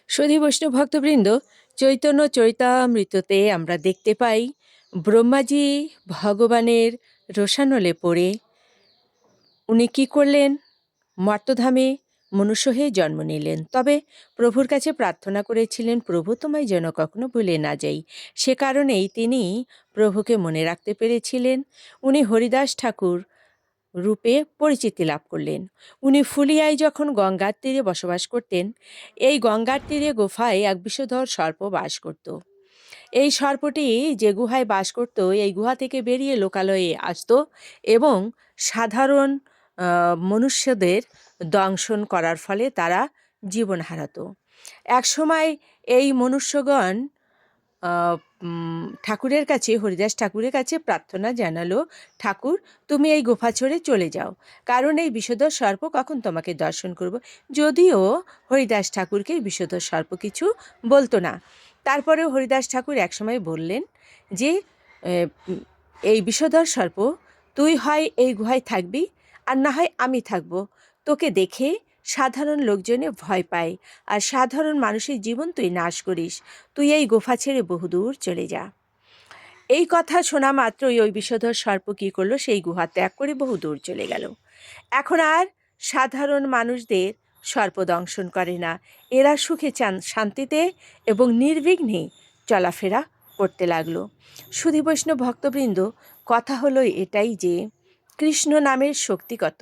সুধী বৈষ্ণব ভক্তবৃন্দ, চৈতন্য চরিতামৃততে আমরা দেখতে পাই ব্রহ্মাজি ভগবানের রোষানলে পড়ে উনি কী করলেন? মর্তধামে মনুষ্য হয়ে জন্ম নিলেন। তবে প্রভুর কাছে প্রার্থনা করেছিলেন, প্রভু তোমায় যেন কখনো ভুলে না যাই। সে কারণেই তিনি প্রভুকে মনে রাখতে পেরেছিলেন। উনি হরিদাস ঠাকুর রূপে পরিচিতি লাভ করলেন। উনি ফুলিয়ায় যখন গঙ্গার তীরে বসবাস করতেন, এই গঙ্গার তীরে গুফায় এক বিষধর সর্প বাস করত। এই সর্পটি যে গুহায় বাস করত, এই গুহা থেকে বেরিয়ে লোকালয়ে আসতো এবং সাধারণ মনুষ্যদের দংশন করার ফলে তারা জীবন হারাতো। একসময় এই মনুষ্যগণ ঠাকুরের কাছে, হরিদাস ঠাকুরের কাছে প্রার্থনা জানালো, ঠাকুর তুমি এই গুফা ছেড়ে চলে যাও, কারণ এই বিষধর সর্প কখন তোমাকে দর্শন করব। যদিও হরিদাস ঠাকুরকে এই বিষধর সর্প কিছু বলতো না, তারপরেও হরিদাস ঠাকুর একসময় বললেন যে এই বিষধর সর্প, তুই হয় এই গুহায় থাকবি আর না হয় আমি থাকবো। তোকে দেখে সাধারণ লোকজনে ভয় পায় আর সাধারণ মানুষের জীবন তুই নাশ করিস। তুই এই গুফা ছেড়ে বহুদূর চলে যা। এই কথা শোনা মাত্রই ওই বিষধর সর্প কী করলো? সেই গুহা ত্যাগ করে বহুদূর চলে গেল। এখন আর সাধারণ মানুষদের সর্প দংশন করে না। এরা সুখে শান্তিতে এবং নির্বিঘ্নে চলাফেরা করতে লাগলো। সুধী বৈষ্ণব ভক্তবৃন্দ, কথা হলো এটাই যে কৃষ্ণ নামের শক্তি কত।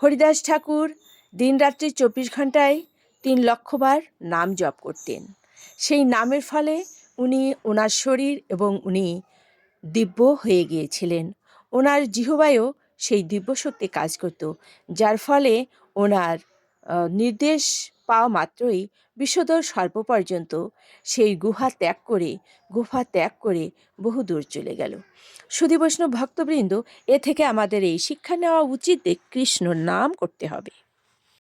হরিদাস ঠাকুর দিনরাত্রি 24 ঘন্টায় 3 লক্ষ বার নাম জপ করতেন। সেই নামের ফলে ওনার শরীর এবং উনি দিব্য হয়ে গিয়েছিলেন। ওনার জিহ্বায়ও সেই দিব্য শক্তি কাজ করত, যার ফলে ওনার নির্দেশ পাওয়া মাত্রই বিষধর সর্প পর্যন্ত সেই গুফা ত্যাগ করে বহুদূর চলে গেল। সুধী বৈষ্ণব ভক্তবৃন্দ, এ থেকে আমাদের এই শিক্ষা নেওয়া উচিত যে কৃষ্ণ নাম করতে হবে।